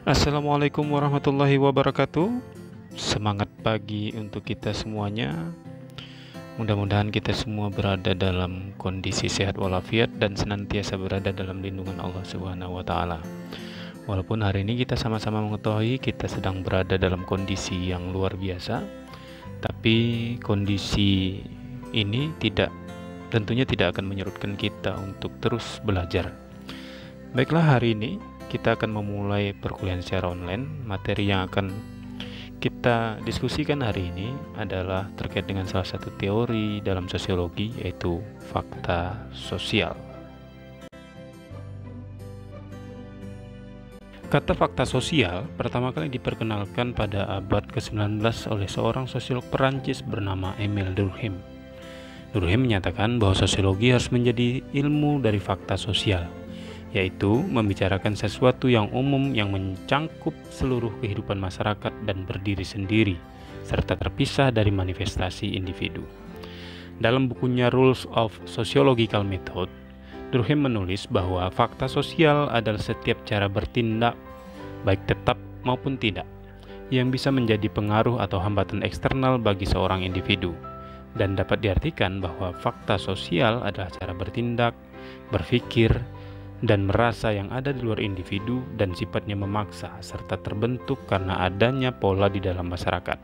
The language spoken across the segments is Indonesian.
Assalamualaikum warahmatullahi wabarakatuh. Semangat pagi untuk kita semuanya. Mudah-mudahan kita semua berada dalam kondisi sehat walafiat dan senantiasa berada dalam lindungan Allah Subhanahu wa taala. Walaupun hari ini kita sama-sama mengetahui kita sedang berada dalam kondisi yang luar biasa, tapi kondisi ini tentunya tidak akan menyurutkan kita untuk terus belajar. Baiklah, hari ini kita akan memulai perkuliahan secara online. Materi yang akan kita diskusikan hari ini adalah terkait dengan salah satu teori dalam sosiologi, yaitu fakta sosial. Kata fakta sosial pertama kali diperkenalkan pada abad ke-19 oleh seorang sosiolog Perancis bernama Émile Durkheim. Durkheim menyatakan bahwa sosiologi harus menjadi ilmu dari fakta sosial, yaitu membicarakan sesuatu yang umum yang mencangkup seluruh kehidupan masyarakat dan berdiri sendiri, serta terpisah dari manifestasi individu. Dalam bukunya Rules of Sociological Method, Durkheim menulis bahwa fakta sosial adalah setiap cara bertindak, baik tetap maupun tidak, yang bisa menjadi pengaruh atau hambatan eksternal bagi seorang individu, dan dapat diartikan bahwa fakta sosial adalah cara bertindak, berpikir, dan merasa yang ada di luar individu dan sifatnya memaksa serta terbentuk karena adanya pola di dalam masyarakat.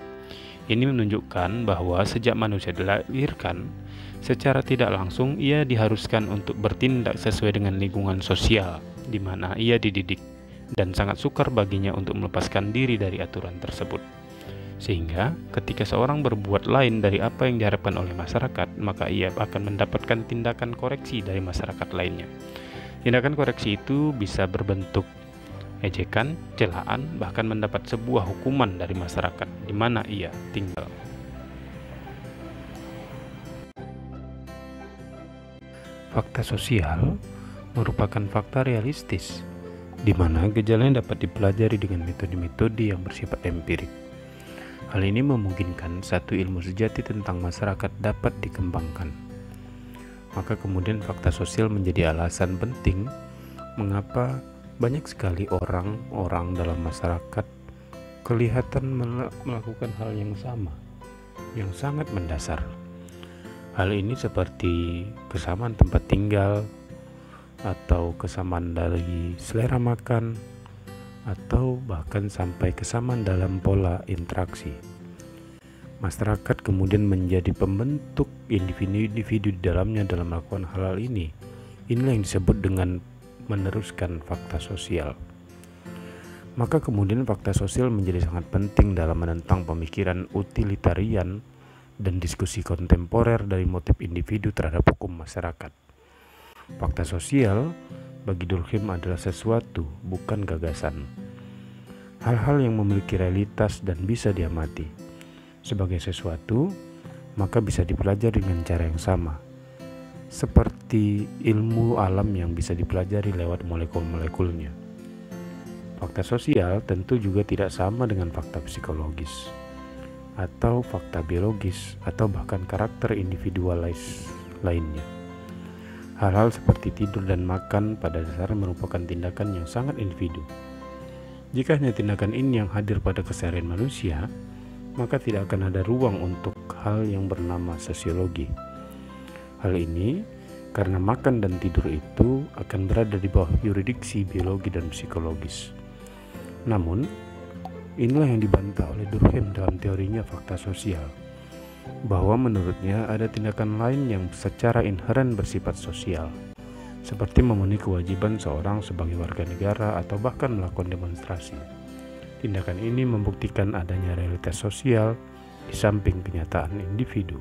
Ini menunjukkan bahwa sejak manusia dilahirkan, secara tidak langsung ia diharuskan untuk bertindak sesuai dengan lingkungan sosial di mana ia dididik, dan sangat sukar baginya untuk melepaskan diri dari aturan tersebut. Sehingga ketika seorang berbuat lain dari apa yang diharapkan oleh masyarakat, maka ia akan mendapatkan tindakan koreksi dari masyarakat lainnya. Tindakan koreksi itu bisa berbentuk ejekan, celaan, bahkan mendapat sebuah hukuman dari masyarakat di mana ia tinggal. Fakta sosial merupakan fakta realistis, di mana gejalanya dapat dipelajari dengan metode-metode yang bersifat empirik. Hal ini memungkinkan satu ilmu sejati tentang masyarakat dapat dikembangkan. Maka kemudian fakta sosial menjadi alasan penting mengapa banyak sekali orang-orang dalam masyarakat kelihatan melakukan hal yang sama, yang sangat mendasar. Hal ini seperti kesamaan tempat tinggal, atau kesamaan dari selera makan, atau bahkan sampai kesamaan dalam pola interaksi. Masyarakat kemudian menjadi pembentuk individu-individu di dalamnya dalam melakukan hal-hal ini. Inilah yang disebut dengan meneruskan fakta sosial. Maka kemudian fakta sosial menjadi sangat penting dalam menentang pemikiran utilitarian dan diskusi kontemporer dari motif individu terhadap hukum masyarakat. Fakta sosial bagi Durkheim adalah sesuatu, bukan gagasan. Hal-hal yang memiliki realitas dan bisa diamati sebagai sesuatu, maka bisa dipelajari dengan cara yang sama, seperti ilmu alam yang bisa dipelajari lewat molekul-molekulnya. Fakta sosial tentu juga tidak sama dengan fakta psikologis, atau fakta biologis, atau bahkan karakter individualis lainnya. Hal-hal seperti tidur dan makan pada dasarnya merupakan tindakan yang sangat individu. Jika hanya tindakan ini yang hadir pada keseharian manusia, maka tidak akan ada ruang untuk hal yang bernama sosiologi. Hal ini karena makan dan tidur itu akan berada di bawah yurisdiksi biologi dan psikologis. Namun, inilah yang dibantah oleh Durkheim dalam teorinya fakta sosial, bahwa menurutnya ada tindakan lain yang secara inheren bersifat sosial, seperti memenuhi kewajiban seorang sebagai warga negara atau bahkan melakukan demonstrasi. Tindakan ini membuktikan adanya realitas sosial di samping kenyataan individu.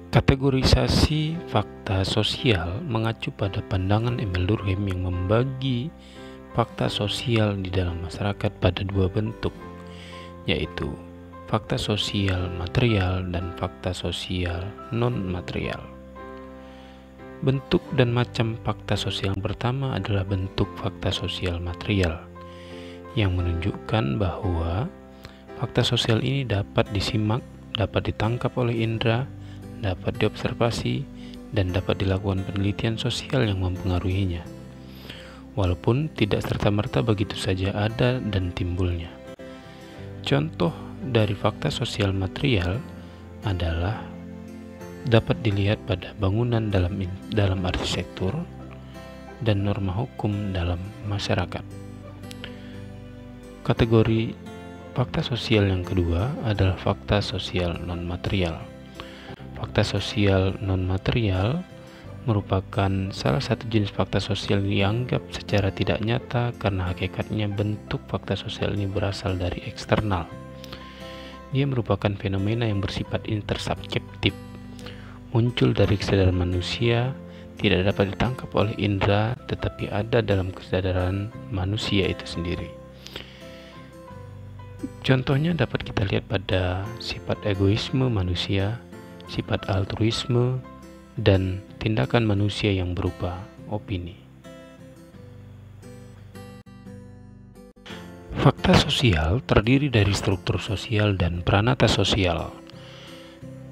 Kategorisasi fakta sosial mengacu pada pandangan Émile Durkheim yang membagi fakta sosial di dalam masyarakat pada dua bentuk, yaitu fakta sosial material dan fakta sosial non-material. Bentuk dan macam fakta sosial yang pertama adalah bentuk fakta sosial material, yang menunjukkan bahwa fakta sosial ini dapat disimak, dapat ditangkap oleh indera, dapat diobservasi, dan dapat dilakukan penelitian sosial yang mempengaruhinya. walaupun tidak serta-merta begitu saja ada dan timbulnya. Contoh dari fakta sosial material adalah dapat dilihat pada bangunan dalam arsitektur dan norma hukum dalam masyarakat. Kategori fakta sosial yang kedua adalah fakta sosial non-material. Fakta sosial non-material merupakan salah satu jenis fakta sosial yang dianggap secara tidak nyata karena hakikatnya bentuk fakta sosial ini berasal dari eksternal. Dia merupakan fenomena yang bersifat intersubjektif, muncul dari kesadaran manusia, tidak dapat ditangkap oleh indera, tetapi ada dalam kesadaran manusia itu sendiri. Contohnya dapat kita lihat pada sifat egoisme manusia, sifat altruisme, dan tindakan manusia yang berupa opini. Fakta sosial terdiri dari struktur sosial dan peranata sosial.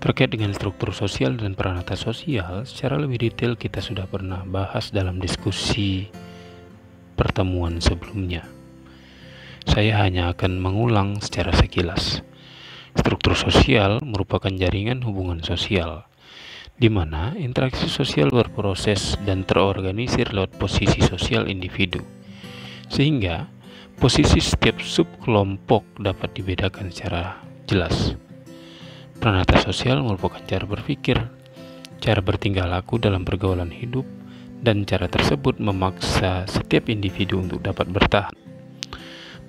Terkait dengan struktur sosial dan peranata sosial, secara lebih detail kita sudah pernah bahas dalam diskusi pertemuan sebelumnya. Saya hanya akan mengulang secara sekilas. Struktur sosial merupakan jaringan hubungan sosial, di mana interaksi sosial berproses dan terorganisir lewat posisi sosial individu, sehingga posisi setiap subkelompok dapat dibedakan secara jelas. Peranata sosial merupakan cara berpikir, cara bertingkah laku dalam pergaulan hidup, dan cara tersebut memaksa setiap individu untuk dapat bertahan.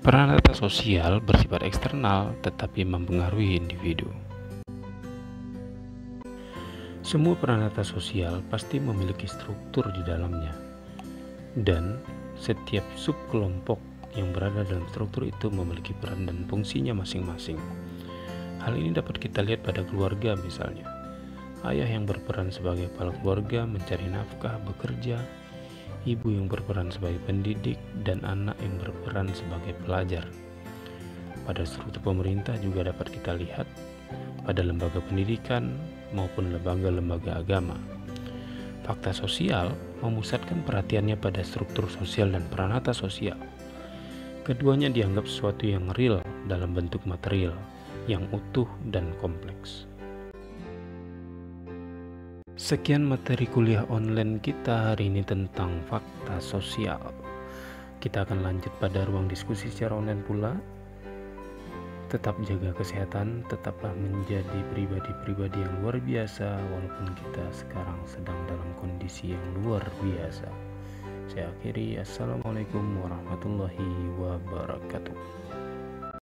Peranata sosial bersifat eksternal tetapi mempengaruhi individu. Semua peranata sosial pasti memiliki struktur di dalamnya, dan setiap subkelompok yang berada dalam struktur itu memiliki peran dan fungsinya masing-masing. Hal ini dapat kita lihat pada keluarga misalnya. Ayah yang berperan sebagai kepala keluarga mencari nafkah, bekerja, ibu yang berperan sebagai pendidik, dan anak yang berperan sebagai pelajar. Pada struktur pemerintah juga dapat kita lihat pada lembaga pendidikan maupun lembaga-lembaga agama. Fakta sosial memusatkan perhatiannya pada struktur sosial dan peranata sosial. Keduanya dianggap sesuatu yang real dalam bentuk material, yang utuh dan kompleks. Sekian materi kuliah online kita hari ini tentang fakta sosial. Kita akan lanjut pada ruang diskusi secara online pula. Tetap jaga kesehatan, tetaplah menjadi pribadi-pribadi yang luar biasa walaupun kita sekarang sedang dalam kondisi yang luar biasa. Saya akhiri, assalamualaikum warahmatullahi wabarakatuh.